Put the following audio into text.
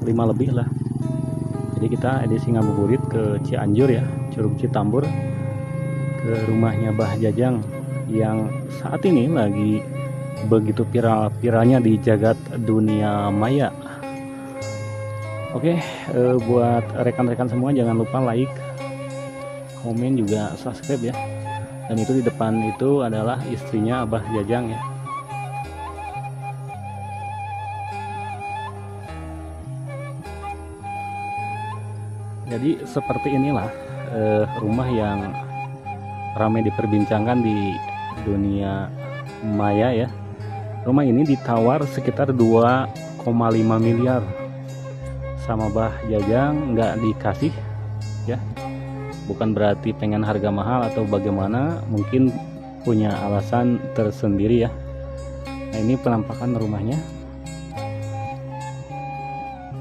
5 lebih lah. Jadi kita edisi ngabuburit ke Cianjur ya, Curug Citambur, ke rumahnya Bah Jajang yang saat ini lagi begitu viral-viralnya di jagat dunia maya. Oke, buat rekan-rekan semua jangan lupa like, komen, juga subscribe ya. Dan itu di depan itu adalah istrinya Abah Jajang ya. Jadi seperti inilah rumah yang ramai diperbincangkan di dunia maya ya. Rumah ini ditawar sekitar 2,5 miliar sama Bah Jajang, nggak dikasih ya. Bukan berarti pengen harga mahal atau bagaimana, mungkin punya alasan tersendiri ya. Nah, ini penampakan rumahnya.